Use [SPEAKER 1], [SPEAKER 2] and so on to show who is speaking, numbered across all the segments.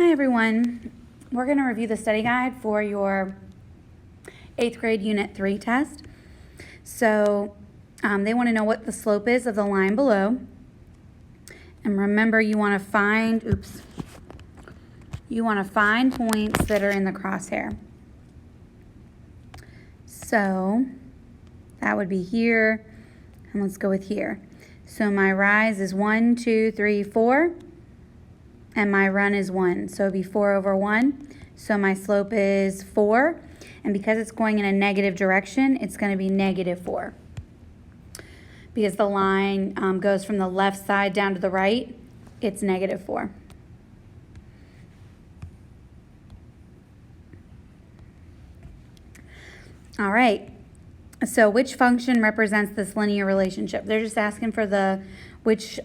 [SPEAKER 1] Hi everyone. We're going to review the study guide for your 8th grade Unit 3 test. So they want to know what the slope is of the line below. And remember, you want to find points that are in the crosshair. So that would be here, and let's go with here. So my rise is 1, 2, 3, 4. And my run is 1, so it'd be 4 over 1. So my slope is 4, and because it's going in a negative direction, it's going to be -4. Because the line goes from the left side down to the right, it's -4. All right, so which function represents this linear relationship? They're just asking for which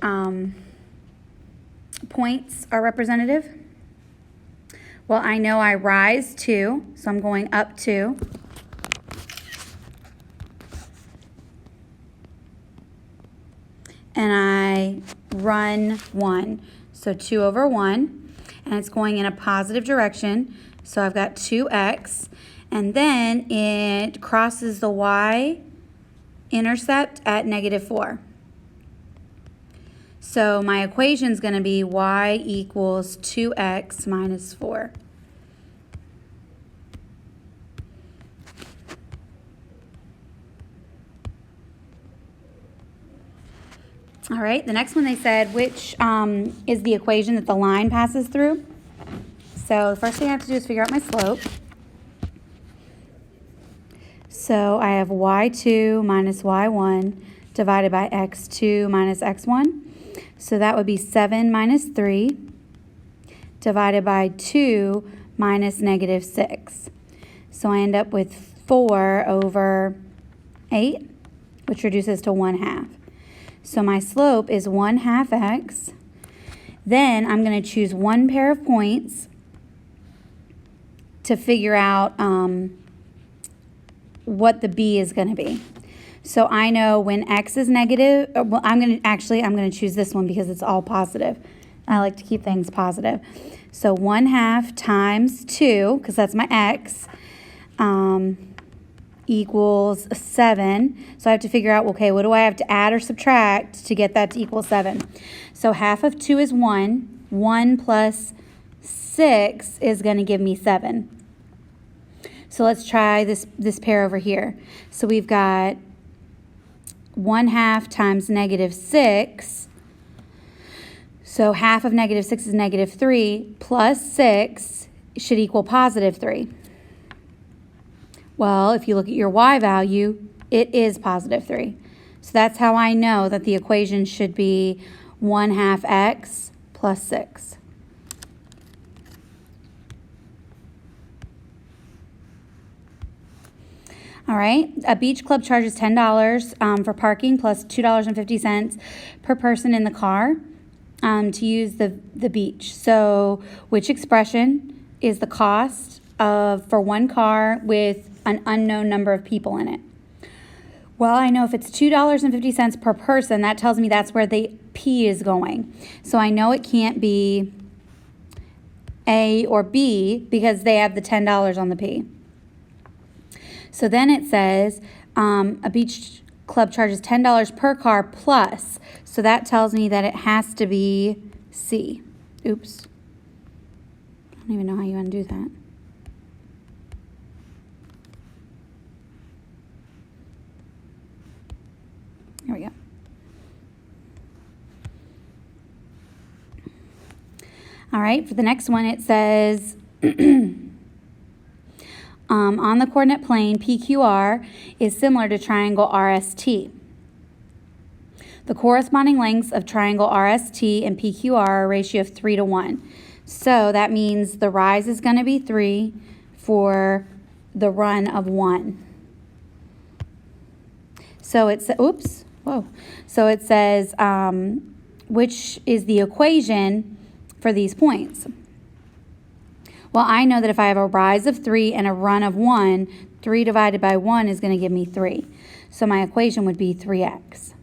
[SPEAKER 1] points are representative. Well, I know I rise 2, so I'm going up 2. And I run 1, so 2 over 1. And it's going in a positive direction, so I've got 2x. And then it crosses the y-intercept at -4. So my equation is going to be y equals 2x minus 4. All right, the next one they said, which is the equation that the line passes through. So the first thing I have to do is figure out my slope. So I have y2 minus y1 divided by x2 minus x1. So that would be 7 minus 3 divided by 2 minus -6. So I end up with 4 over 8, which reduces to 1/2. So my slope is 1/2 x. Then I'm going to choose one pair of points to figure out what the b is going to be. So I know when x is negative, well, I'm going to choose this one because it's all positive. I like to keep things positive. So 1/2 times 2, because that's my x, equals 7. So I have to figure out, okay, what do I have to add or subtract to get that to equal 7? So 1/2 of 2 is 1. 1 plus 6 is going to give me 7. So let's try this pair over here. So we've got 1/2 times -6. So 1/2 of -6 is -3, plus 6 should equal +3. Well, if you look at your y value, it is +3. So that's how I know that the equation should be 1/2 x plus 6. All right, a beach club charges $10 for parking plus $2.50 per person in the car to use the beach. So which expression is the cost for one car with an unknown number of people in it? Well, I know if it's $2.50 per person, that tells me that's where the P is going. So I know it can't be A or B because they have the $10 on the P. So then it says a beach club charges $10 per car plus. So that tells me that it has to be C. Oops. I don't even know how you undo that. There we go. All right, for the next one it says on the coordinate plane, PQR is similar to triangle RST. The corresponding lengths of triangle RST and PQR are a ratio of 3 to 1. So that means the rise is going to be 3 for the run of 1. So it's, oops, whoa. So it says, which is the equation for these points? Well, I know that if I have a rise of 3 and a run of 1, 3 divided by 1 is going to give me 3. So my equation would be 3x.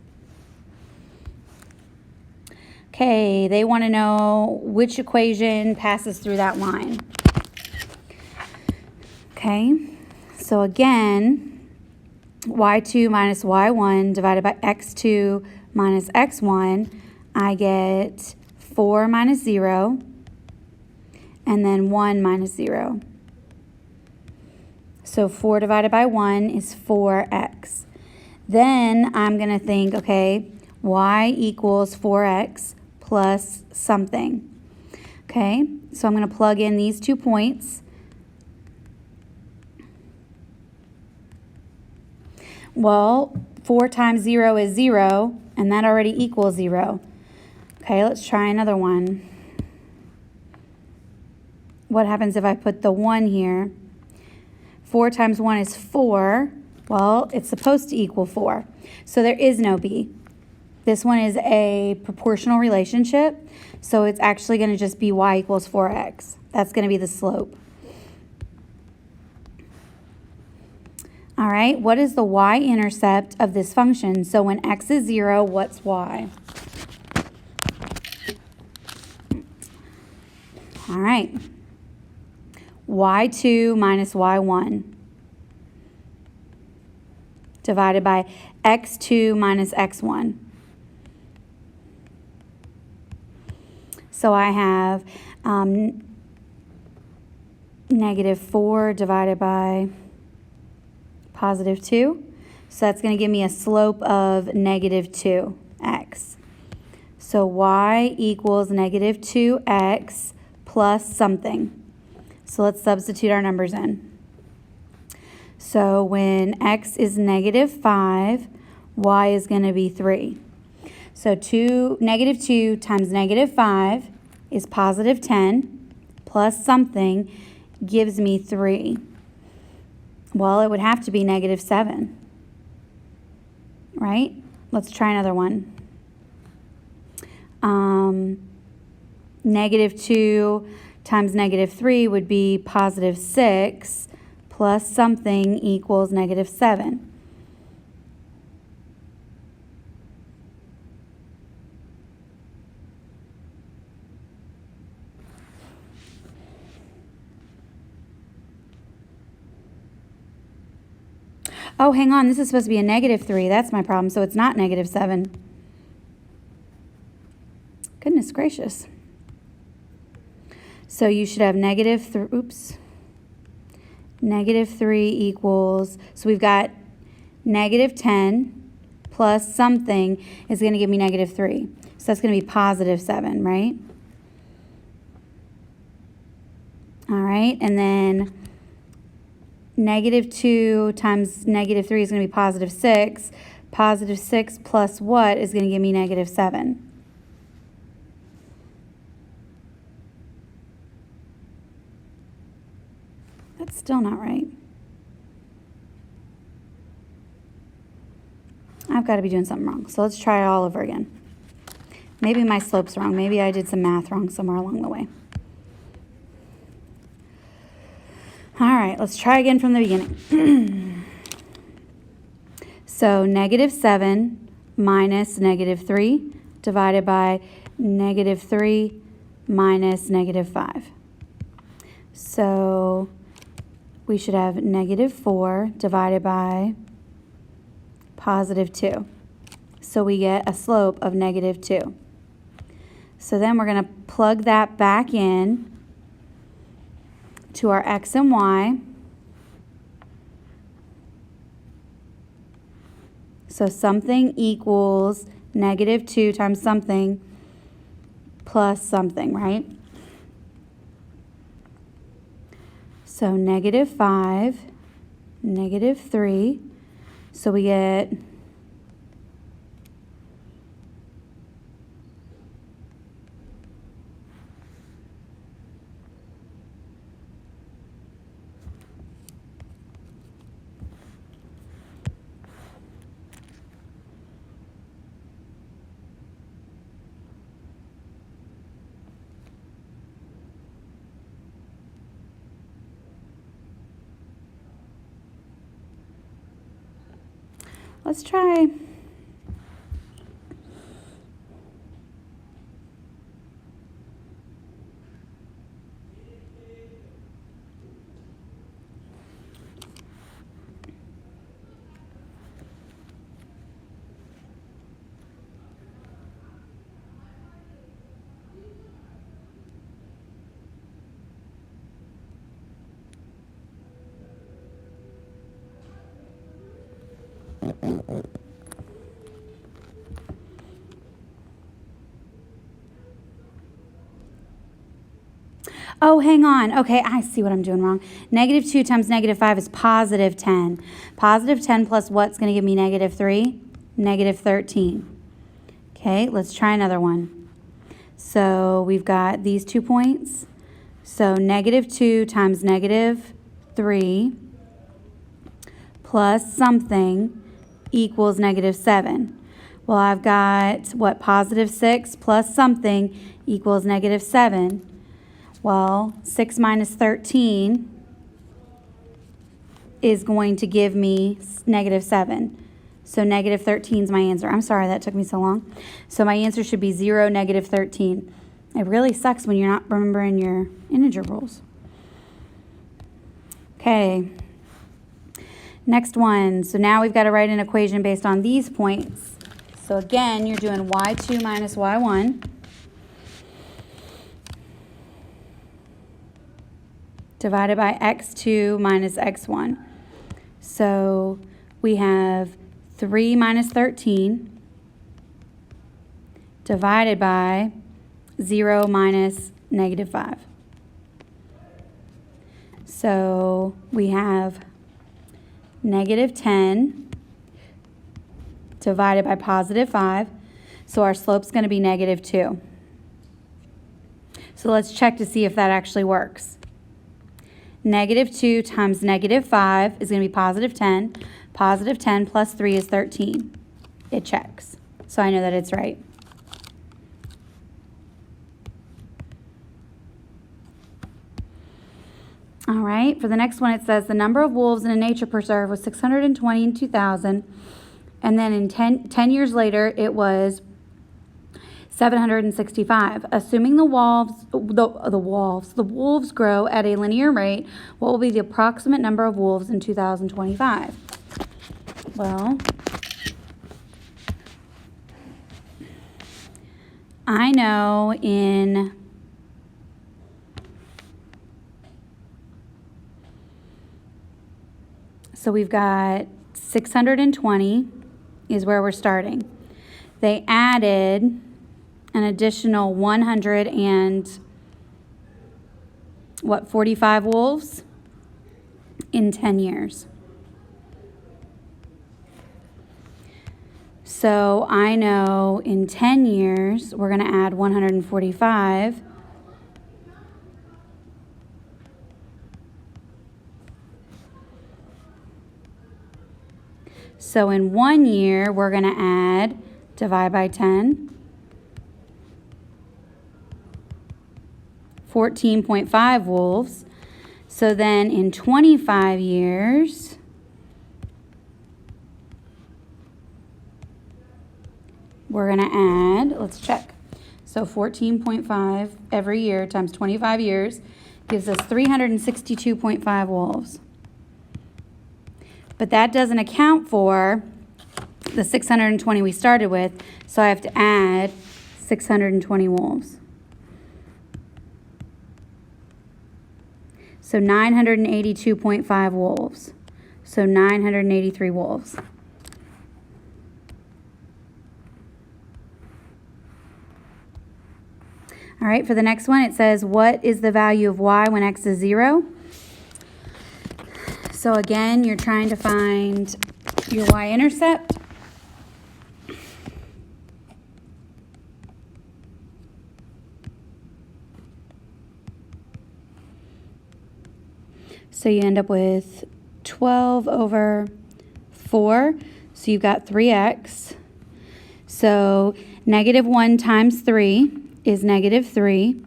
[SPEAKER 1] Okay. K. They want to know which equation passes through that line. Okay, so again, y2 minus y1 divided by x2 minus x1, I get 4 minus 0, and then 1 minus 0. So 4 divided by 1 is 4x. Then I'm going to think, okay, y equals 4x plus something. Okay, so I'm going to plug in these 2 points. Well, 4 times 0 is 0, and that already equals 0. Okay, let's try another one. What happens if I put the 1 here? 4 times 1 is 4. Well, it's supposed to equal 4. So there is no b. This one is a proportional relationship, so it's actually going to just be y equals 4x. That's going to be the slope. All right, what is the y-intercept of this function? So when x is 0, what's y? All right, y2 minus y1 divided by x2 minus x1. So I have negative 4 divided by positive 2. So that's going to give me a slope of negative 2x. So y equals negative 2x plus something. So let's substitute our numbers in. So when x is negative 5, y is going to be 3. So negative 2 times negative 5 is positive 10 plus something gives me 3. Well, it would have to be negative 7, right? Let's try another one. Negative 2 times negative 3 would be positive 6 plus something equals negative 7. Oh, hang on, this is supposed to be a negative 3. That's my problem, so it's not negative 7. Goodness gracious. So you should have negative 3 equals, so we've got negative 10 plus something is going to give me negative 3. So that's going to be positive 7, right? All right, and then negative 2 times negative 3 is going to be positive 6. Positive 6 plus what is going to give me negative 7? That's still not right. I've got to be doing something wrong. So let's try it all over again. Maybe my slope's wrong. Maybe I did some math wrong somewhere along the way. All right, let's try again from the beginning. So negative 7 minus negative 3 divided by negative 3 minus negative 5. So we should have negative 4 divided by positive 2. So we get a slope of negative 2. So then we're going to plug that back in to our x and y. So something equals negative 2 times something plus something, right? So negative 5, negative 3. So we get let's try Oh, hang on. Okay, I see what I'm doing wrong. Negative 2 times negative 5 is positive 10. Positive 10 plus what's going to give me negative 3? Negative 13. Okay, let's try another one. So we've got these 2 points. So negative 2 times negative 3 plus something equals negative 7. Well, I've got, what, positive 6 plus something equals negative 7. Well, 6 minus 13 is going to give me negative 7. So negative 13 is my answer. I'm sorry that took me so long. So my answer should be 0, negative 13. It really sucks when you're not remembering your integer rules. Okay. Next one. So now we've got to write an equation based on these points. So again, you're doing y2 minus y1 divided by x2 minus x1. So we have 3 minus 13 divided by 0 minus negative 5. So we have negative 10 divided by positive 5. So our slope's going to be negative 2. So let's check to see if that actually works. Negative 2 times negative 5 is going to be positive 10. Positive 10 plus 3 is 13. It checks. So I know that it's right. All right, for the next one it says the number of wolves in a nature preserve was 620 in 2000, and then in 10 years later it was 765. Assuming the wolves grow at a linear rate, what will be the approximate number of wolves in 2025? Well, I know so we've got 620 is where we're starting. They added an additional 45 wolves in 10 years. So I know in 10 years we're going to add 145. So in 1 year we're going to divide by 10, 14.5 wolves. So then in 25 years, we're going to add, let's check. So 14.5 every year times 25 years gives us 362.5 wolves. But that doesn't account for the 620 we started with, so I have to add 620 wolves. So 982.5 wolves. So 983 wolves. All right, for the next one, it says, what is the value of y when x is 0? So again, you're trying to find your y-intercept. So you end up with 12 over 4. So you've got 3x. So negative 1 times 3 is negative 3,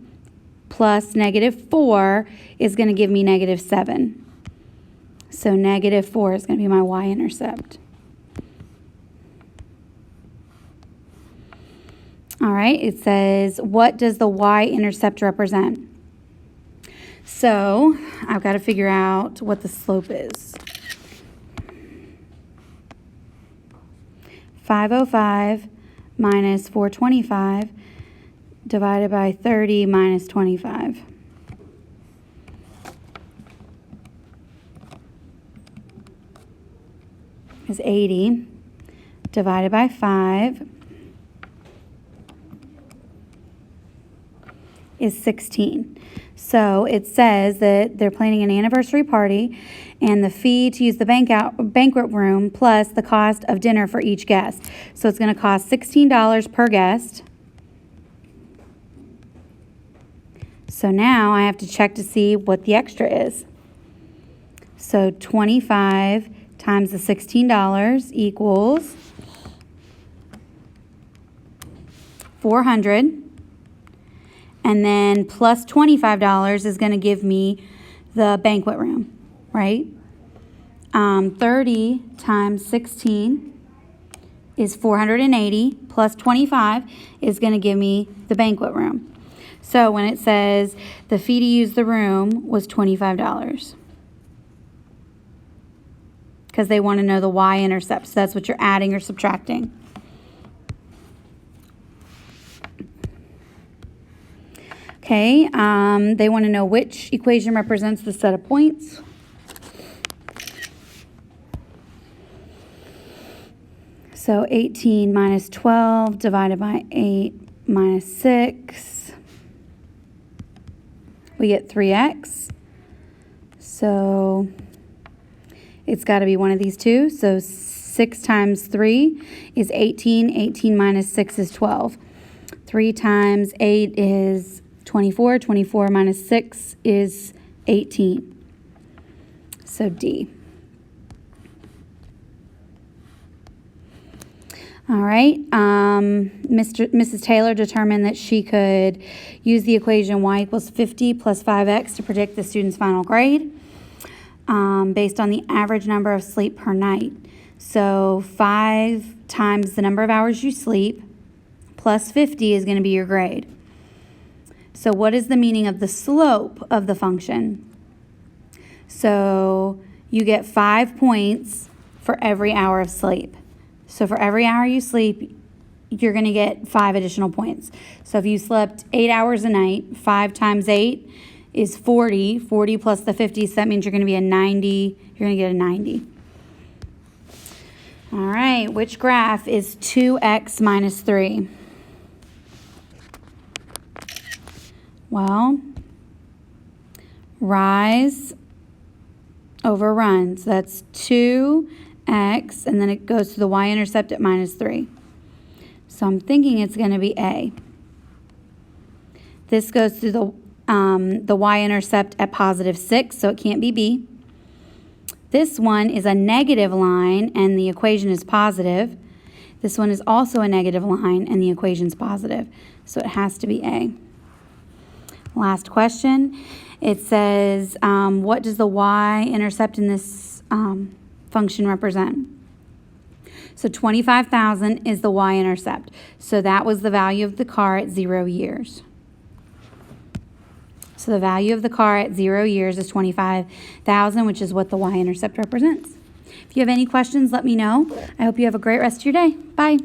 [SPEAKER 1] plus negative 4 is going to give me negative 7. So negative 4 is going to be my y-intercept. All right, it says, what does the y-intercept represent? So I've got to figure out what the slope is. 505 minus 425 divided by 30 minus 25. Is 80 divided by 5 is 16. So it says that they're planning an anniversary party and the fee to use the banquet room plus the cost of dinner for each guest. So it's going to cost $16 per guest. So now I have to check to see what the extra is. So 25 times the $16 equals 400. And then plus $25 is going to give me the banquet room, right? 30 times 16 is 480, plus 25 is going to give me the banquet room. So when it says the fee to use the room was $25, because they want to know the y-intercept. So that's what you're adding or subtracting. Okay, they want to know which equation represents the set of points. So 18 minus 12 divided by 8 minus 6. We get 3x. So it's got to be one of these two. So 6 times 3 is 18. 18 minus 6 is 12. 3 times 8 is 24. 24 minus 6 is 18. So D. All right. Mrs. Taylor determined that she could use the equation y equals 50 plus 5x to predict the student's final grade based on the average number of sleep per night. So 5 times the number of hours you sleep plus 50 is going to be your grade. So what is the meaning of the slope of the function? So you get 5 points for every hour of sleep. So for every hour you sleep, you're going to get 5 additional points. So if you slept 8 hours a night, 5 times 8 is 40. 40 plus the 50, so that means you're going to be a 90. You're going to get a 90. All right, which graph is 2x minus 3? Well, rise over run. So that's 2x, and then it goes to the y-intercept at minus 3. So I'm thinking it's going to be A. This goes to the y-intercept at positive 6, so it can't be B. This one is a negative line, and the equation is positive. This one is also a negative line, and the equation is positive. So it has to be A. Last question. It says, what does the y-intercept in this function represent? So 25,000 is the y-intercept. So that was the value of the car at 0 years. So the value of the car at 0 years is 25,000, which is what the y-intercept represents. If you have any questions, let me know. I hope you have a great rest of your day. Bye.